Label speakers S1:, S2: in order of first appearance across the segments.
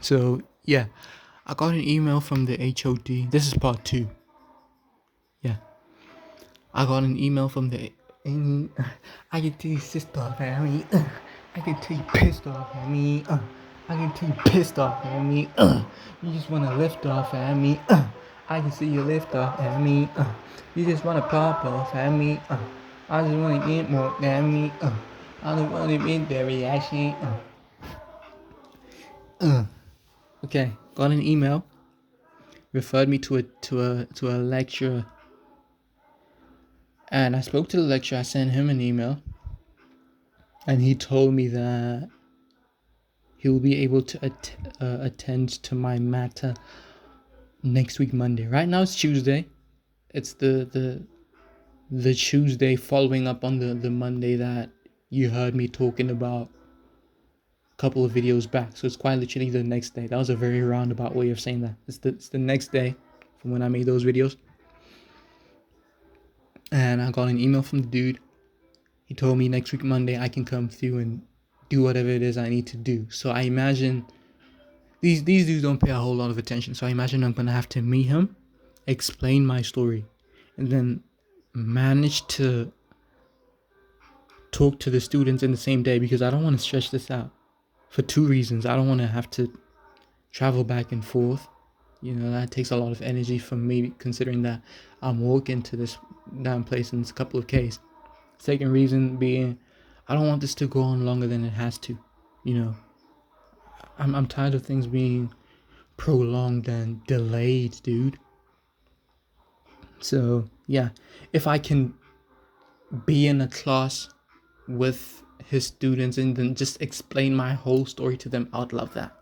S1: So yeah, I got an email from the HOD. This is part two. Yeah, I got an email from the. I can tell you pissed off at me. I can tell you pissed off at me. I can tell you pissed off at me. You just wanna lift off at me. I can see you lift off at me. You just wanna pop off at me. I just wanna get more at me. I don't wanna be the reaction. Okay, got an email. Referred me to a lecturer, and I spoke to the lecturer. I sent him an email, and he told me that he will be able to attend to my matter next week Monday. Right now it's Tuesday. It's the Tuesday following up on the Monday that you heard me talking about a couple of videos back. So it's quite literally the next day. That was a very roundabout way of saying that. It's the next day from when I made those videos. And I got an email from the dude. He told me next week Monday I can come through and do whatever it is I need to do. So I imagine these dudes don't pay a whole lot of attention. So I imagine I'm gonna have to meet him, explain my story, and then manage to talk to the students in the same day, because I don't want to stretch this out for two reasons. I don't want to have to travel back and forth. You know, that takes a lot of energy from me, considering that I'm walking to this damn place and it's a couple of Ks. Second reason being, I don't want this to go on longer than it has to. You know, I'm tired of things being prolonged and delayed, dude. So yeah, if I can be in a class with his students and then just explain my whole story to them, I'd love that.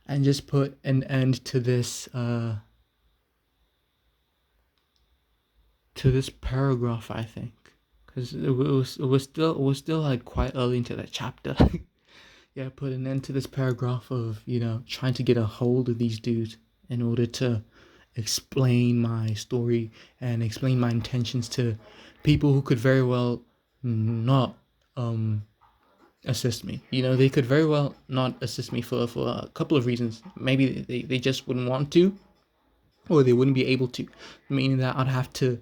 S1: And just put an end to this paragraph, I think, because it was still like quite early into that chapter. Yeah, put an end to this paragraph of, trying to get a hold of these dudes in order to explain my story and explain my intentions to people who could very well not assist me. They could very well not assist me for a couple of reasons. Maybe they just wouldn't want to, or they wouldn't be able to, meaning that I'd have to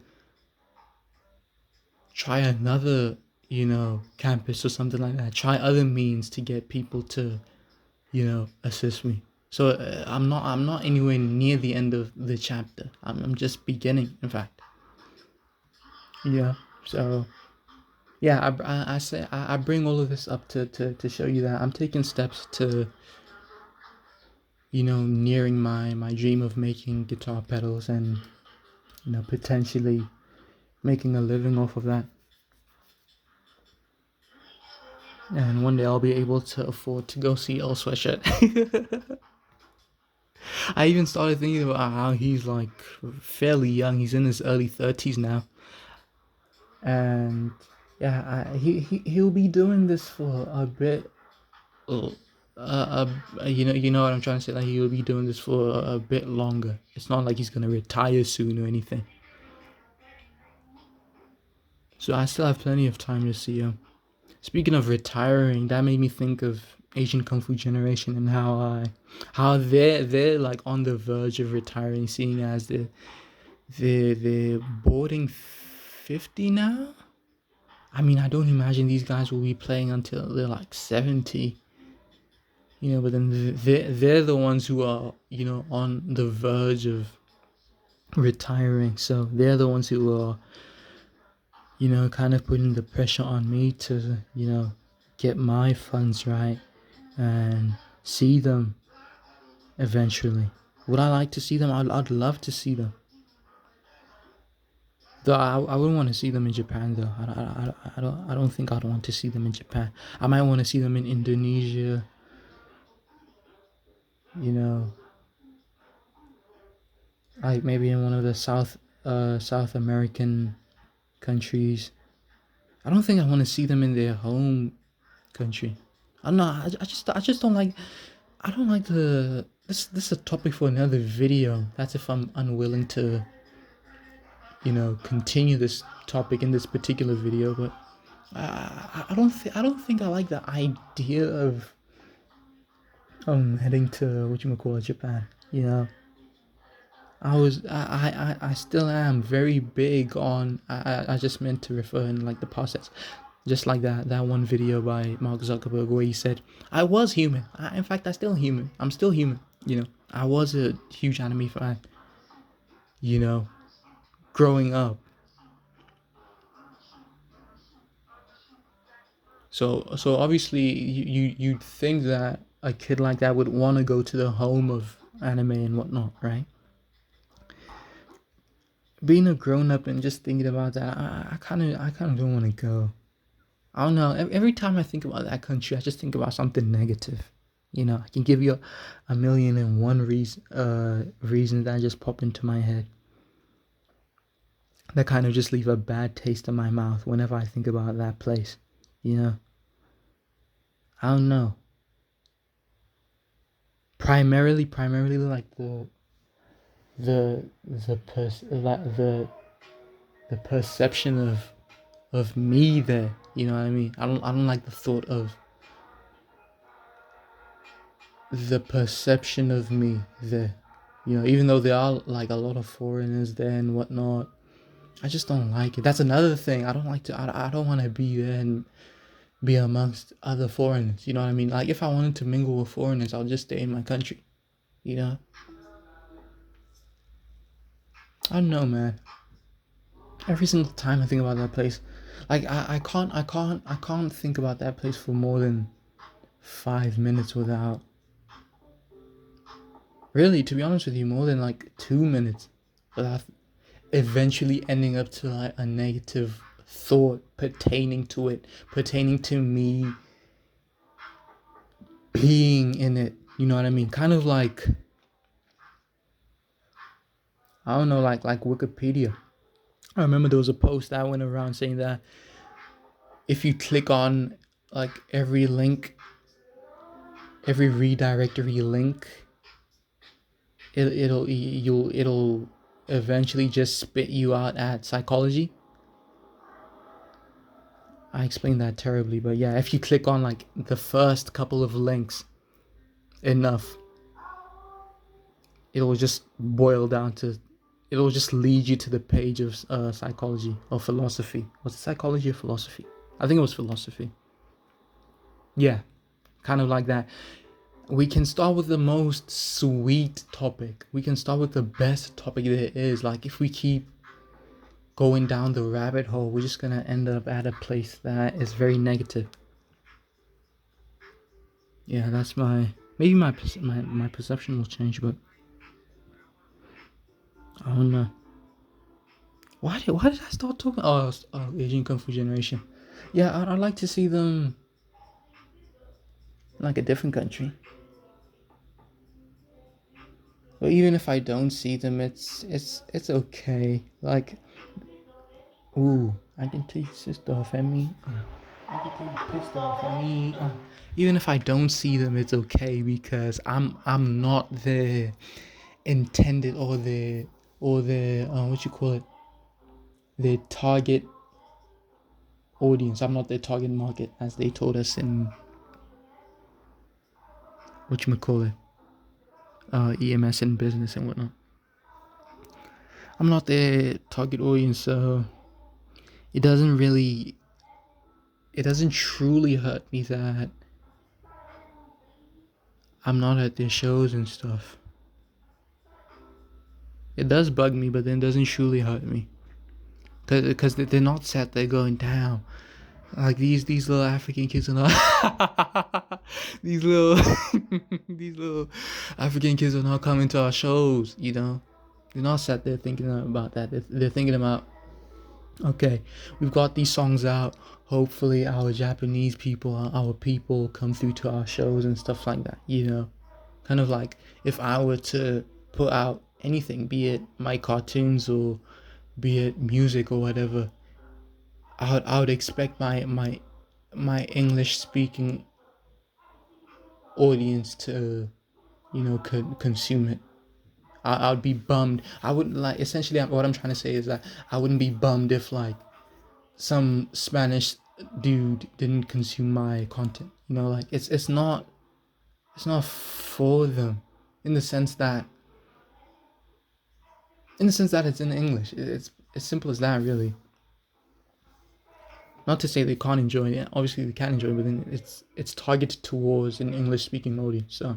S1: try another, campus or something like that. Try other means to get people to, assist me. So I'm not anywhere near the end of the chapter. I'm just beginning, in fact. Yeah. So yeah, I bring all of this up to show you that I'm taking steps to, nearing my dream of making guitar pedals and, potentially making a living off of that. And one day I'll be able to afford to go see El Sweatshirt. I even started thinking about how he's like fairly young. He's in his early 30s now. And yeah, he'll be doing this for a bit. You know what I'm trying to say. Like, he'll be doing this for a bit longer. It's not like he's gonna retire soon or anything. So I still have plenty of time to see him. Speaking of retiring, that made me think of Asian Kung Fu Generation and how they're like on the verge of retiring, seeing as they're boarding 50 now. I mean, I don't imagine these guys will be playing until they're like 70. But then they're the ones who are, on the verge of retiring. So they're the ones who are, kind of putting the pressure on me to, get my funds right and see them eventually. Would I like to see them? I'd love to see them. Though I wouldn't want to see them in Japan though. I don't think I'd want to see them in Japan. I might want to see them in Indonesia. Like maybe in one of the South American countries. I don't think I want to see them in their home country. I'm not. I just don't like. I don't like the. This is a topic for another video. That's if I'm unwilling to, continue this topic in this particular video. But I don't think I like the idea of heading to what you call it, Japan. You know, I still am very big on. I just meant to refer in like the process, just like that one video by Mark Zuckerberg where he said, "I was human. In fact, I still human. I'm still human. You know, I was a huge anime fan. You know, growing up. So obviously you'd think that a kid like that would want to go to the home of anime and whatnot, right? Being a grown up and just thinking about that, I kind of don't want to go. I don't know. Every time I think about that country, I just think about something negative. You know, I can give you a million and one reasons that just pop into my head that kind of just leave a bad taste in my mouth whenever I think about that place. You know, I don't know. Primarily like the perception of me there. You know what I mean? I don't like the thought of the perception of me there. You know, even though there are like a lot of foreigners there and whatnot, I just don't like it. That's another thing. I don't like to. I don't want to be there and be amongst other foreigners. You know what I mean? Like if I wanted to mingle with foreigners, I'll just stay in my country. You know? I don't know, man. Every single time I think about that place, like I can't think about that place for more than 5 minutes without really, to be honest with you, more than like 2 minutes without eventually ending up to like a negative thought pertaining to it, pertaining to me being in it. You know what I mean? Kind of like, I don't know, like Wikipedia. I remember there was a post that went around saying that if you click on like every link, every redirectory link, it'll eventually just spit you out at psychology. I explained that terribly, but yeah, if you click on like the first couple of links enough, it'll just boil down to, it'll just lead you to the page of psychology or philosophy. Was it psychology or philosophy? I think it was philosophy. Yeah, kind of like that. We can start with the most sweet topic. We can start with the best topic there is. Like if we keep going down the rabbit hole, we're just gonna end up at a place that is very negative. Yeah, that's maybe my perception will change, but I don't know. Why did I start talking? Asian Kung Fu Generation. Yeah, I'd like to see them in like a different country. But even if I don't see them, it's okay. Like, ooh, I can taste this stuff at me. I can taste pissed off at me. Even if I don't see them, it's okay because I'm not the intended or the what you call it, the target audience. I'm not their target market, as they told us in what you call it, EMS and business and whatnot. I'm not their target audience, so it doesn't really, it doesn't truly hurt me that I'm not at their shows and stuff. It does bug me, but then it doesn't truly hurt me because they're not sad. They're going down. Like these little African kids are not these little these little African kids are not coming to our shows. You know, they're not sat there thinking about that. They're thinking about, okay, we've got these songs out. Hopefully, our Japanese people, our people, come through to our shows and stuff like that. You know, kind of like if I were to put out anything, be it my cartoons or be it music or whatever, I would expect my English speaking audience to, you know, consume it. I would be bummed. I wouldn't like, essentially what I'm trying to say is that I wouldn't be bummed if like some Spanish dude didn't consume my content. You know, like it's not for them, in the sense that it's in English. It's as simple as that, really. Not to say they can't enjoy it. Obviously, they can enjoy it, but then it's targeted towards an English speaking audience. So,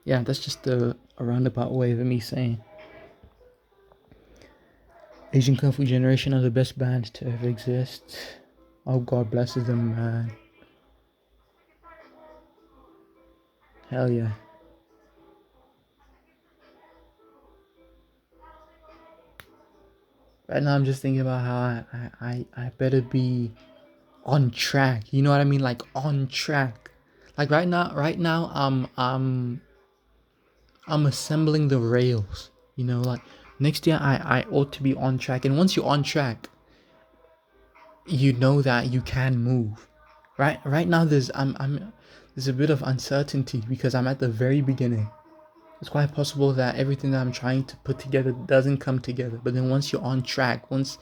S1: yeah, that's just a roundabout way of me saying Asian Kung Fu Generation are the best band to ever exist. Oh, God blesses them, man. Hell yeah. Right now, I'm just thinking about how I better be on track. You know what I mean? Like on track. Like right now, I'm assembling the rails. You know, like next year, I ought to be on track. And once you're on track, you know that you can move. Right now, there's a bit of uncertainty because I'm at the very beginning. It's quite possible that everything that I'm trying to put together doesn't come together. But then once you're on track, once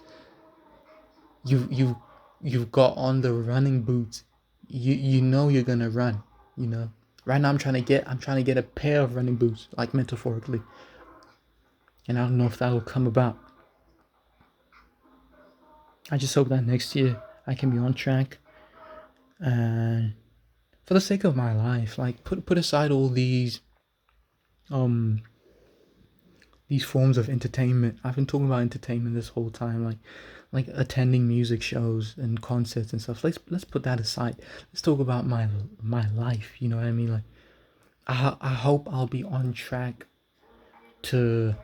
S1: you you've got on the running boots, you know you're gonna run. You know. Right now I'm trying to get a pair of running boots, like metaphorically. And I don't know if that will come about. I just hope that next year I can be on track. And for the sake of my life, like put aside all um these forms of entertainment. I've been talking about entertainment this whole time, like attending music shows and concerts and stuff. Let's put that aside. Let's talk about my life. You know what I mean? Like I hope I'll be on track to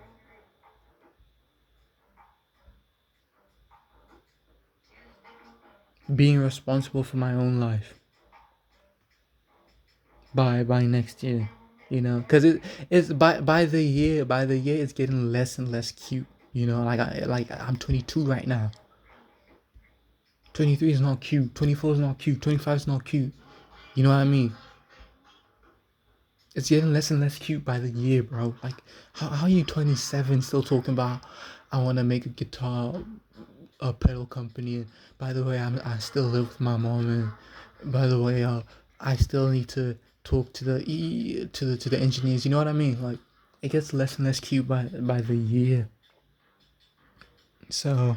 S1: being responsible for my own life by next year. You know, because it's by the year it's getting less and less cute. You know, I'm 22 right now. 23 is not cute. 24 is not cute. 25 is not cute. You know what I mean? It's getting less and less cute by the year, bro. Like, how are you 27 still talking about, I want to make a guitar, a pedal company. And by the way, I still live with my mom. And by the way, I still need to talk to the engineers. You know what I mean? Like, it gets less and less cute by the year. So,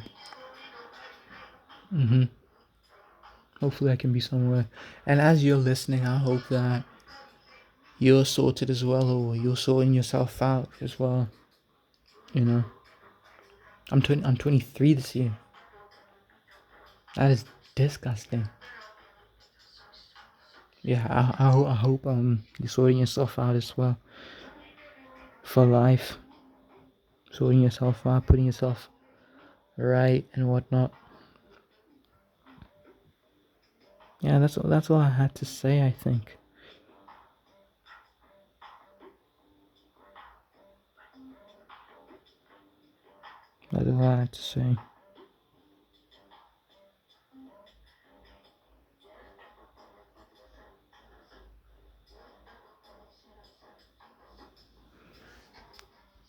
S1: hopefully I can be somewhere. And as you're listening, I hope that you're sorted as well, or you're sorting yourself out as well. You know, I'm 23 this year. That is disgusting. Yeah, I hope you're sorting yourself out as well for life. Sorting yourself out, putting yourself right and whatnot. Yeah, that's all I had to say, I think. That's all I had to say.